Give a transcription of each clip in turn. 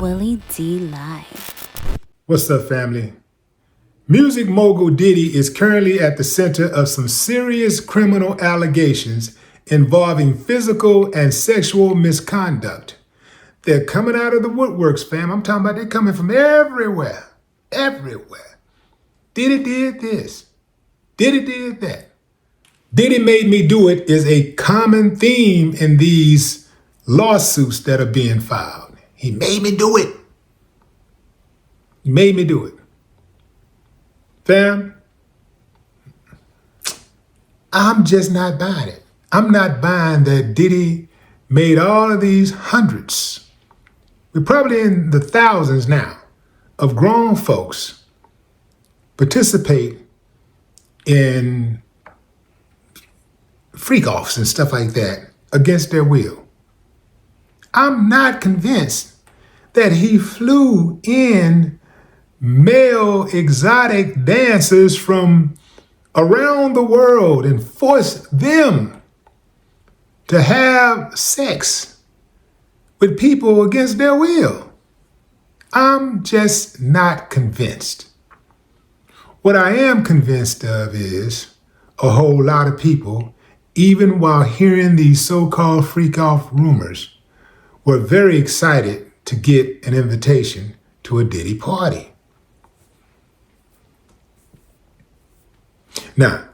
Willie D Live. What's up, family? Music mogul Diddy is currently at the center of some serious criminal allegations involving physical and sexual misconduct. They're coming out of the woodworks, fam. I'm talking about they're coming from everywhere. Everywhere. Diddy did this. Diddy did that. Diddy made me do it is a common theme in these lawsuits that are being filed. He made me do it. He made me do it. Fam, I'm just not buying it. I'm not buying that Diddy made all of these hundreds, we're probably in the thousands now, of grown folks participate in freak-offs and stuff like that against their will. I'm not convinced that he flew in male exotic dancers from around the world and forced them to have sex with people against their will. I'm just not convinced. What I am convinced of is a whole lot of people, even while hearing these so-called freak-off rumors, were very excited to get an invitation to a Diddy party. Now,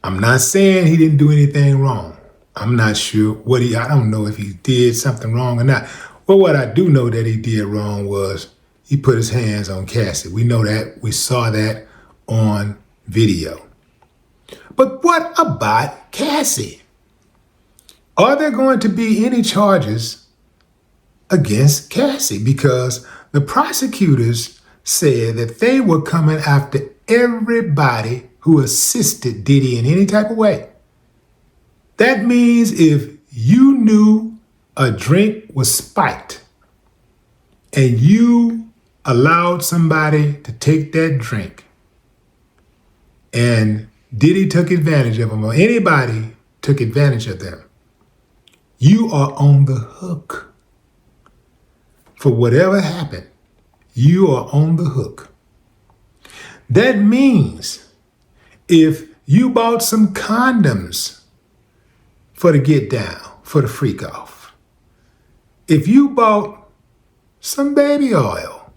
I'm not saying he didn't do anything wrong. I'm not sure I don't know if he did something wrong or not. Well, what I do know that he did wrong was he put his hands on Cassie. We know that. We saw that on video. But what about Cassie? Are there going to be any charges against Cassie? Because the prosecutors said that they were coming after everybody who assisted Diddy in any type of way. That means if you knew a drink was spiked and you allowed somebody to take that drink and Diddy took advantage of them or anybody took advantage of them, you are on the hook. For whatever happened, you are on the hook. That means if you bought some condoms for the get down, for the freak off, if you bought some baby oil,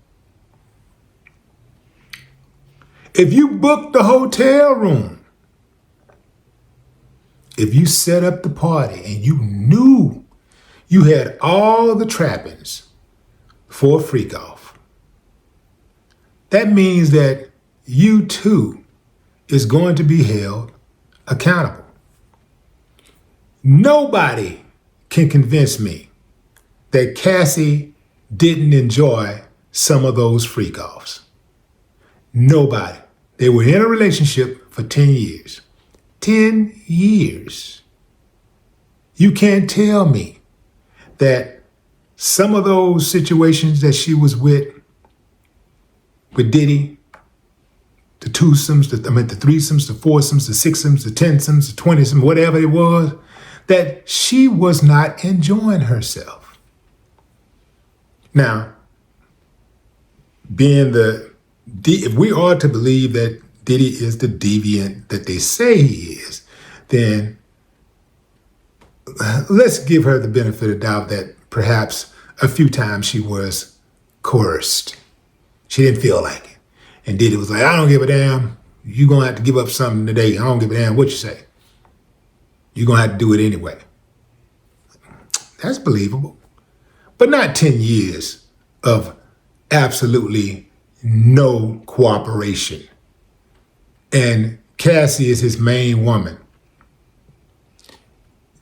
if you booked the hotel room, if you set up the party and you knew you had all the trappings for a freak off, that means that you too is going to be held accountable. Nobody can convince me that Cassie didn't enjoy some of those freak-offs. Nobody. They were in a relationship for 10 years. 10 years. You can't tell me that some of those situations that she was with Diddy, the twosomes, the threesomes, the foursomes, the sixsomes, the tensomes, the twentysomes, whatever it was, that she was not enjoying herself. Now, if we are to believe that Diddy is the deviant that they say he is, then let's give her the benefit of doubt that perhaps a few times she was coerced. She didn't feel like it. And Diddy was like, I don't give a damn. You're going to have to give up something today. I don't give a damn what you say. You're going to have to do it anyway. That's believable. But not 10 years of absolutely no cooperation. And Cassie is his main woman.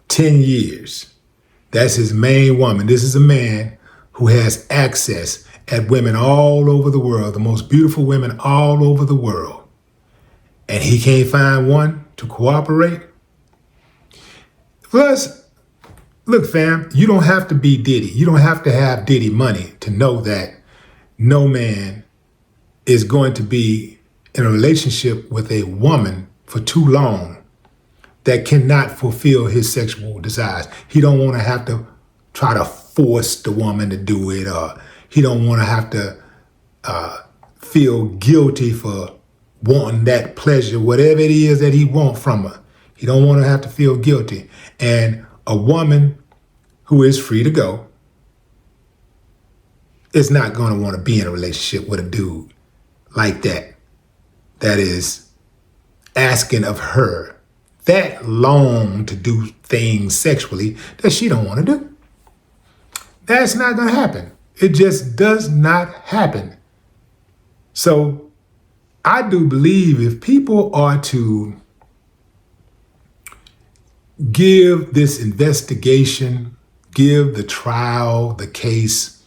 10 years. That's his main woman. This is a man who has access at women all over the world, the most beautiful women all over the world. And he can't find one to cooperate? Plus, look, fam, you don't have to be Diddy. You don't have to have Diddy money to know that no man is going to be in a relationship with a woman for too long that cannot fulfill his sexual desires. He don't want to have to try to force the woman to do it, or He don't want to have to feel guilty for wanting that pleasure, whatever it is that he wants from her. He don't want to have to feel guilty. And a woman who is free to go is not going to want to be in a relationship with a dude like that, that is asking of her that long to do things sexually that she don't want to do. That's not going to happen. It just does not happen. So I do believe if people are to give this investigation, give the trial, the case,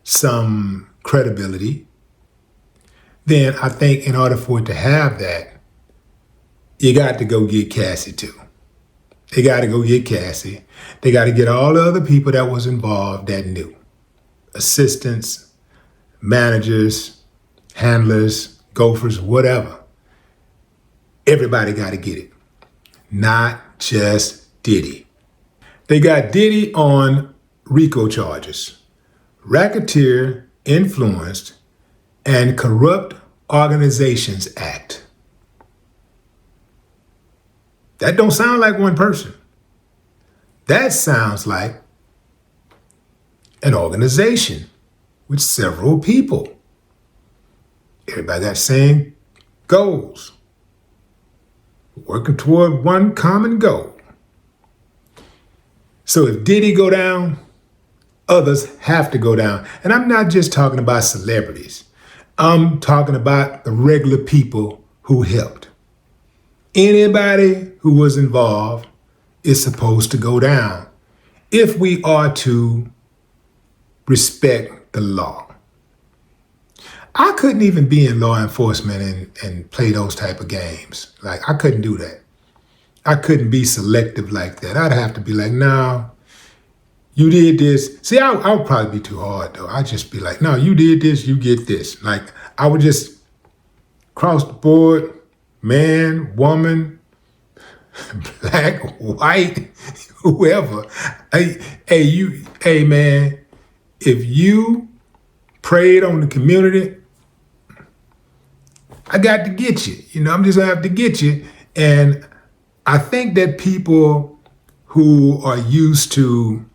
some credibility, then I think in order for it to have that, you got to go get Cassie too. They got to go get Cassie. They got to get all the other people that was involved that knew. Assistants, managers, handlers, gophers, whatever. Everybody got to get it. Not just Diddy. They got Diddy on RICO charges. Racketeer, Influenced, and Corrupt Organizations Act. That don't sound like one person. That sounds like an organization with several people. Everybody got the same goals, working toward one common goal. So if Diddy go down, others have to go down. And I'm not just talking about celebrities. I'm talking about the regular people who helped. Anybody who was involved is supposed to go down if we are to respect the law. I couldn't even be in law enforcement and play those type of games. Like, I couldn't do that. I couldn't be selective like that. I'd have to be like, no, you did this. See, I would probably be too hard, though. I'd just be like, no, you did this, you get this. Like, I would just cross the board, man, woman, black, white, whoever. Hey, man, if you preyed on the community, I got to get you. You know, I'm just gonna have to get you. And I think that people who are used to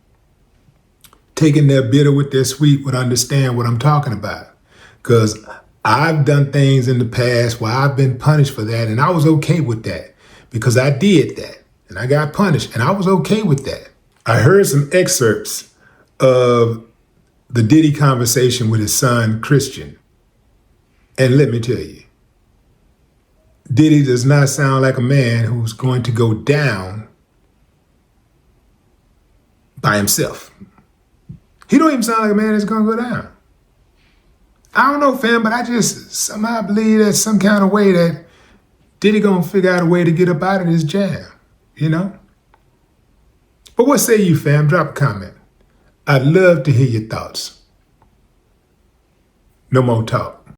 taking their bitter with their sweet would understand what I'm talking about. Because I've done things in the past where I've been punished for that, and I was okay with that because I did that and I got punished and I was okay with that. I heard some excerpts of the Diddy conversation with his son, Christian. And let me tell you, Diddy does not sound like a man who's going to go down by himself. He don't even sound like a man that's going to go down. I don't know, fam, but I just somehow believe that some kind of way that Diddy gonna figure out a way to get up out of this jam, you know? But what say you, fam? Drop a comment. I'd love to hear your thoughts. No more talk.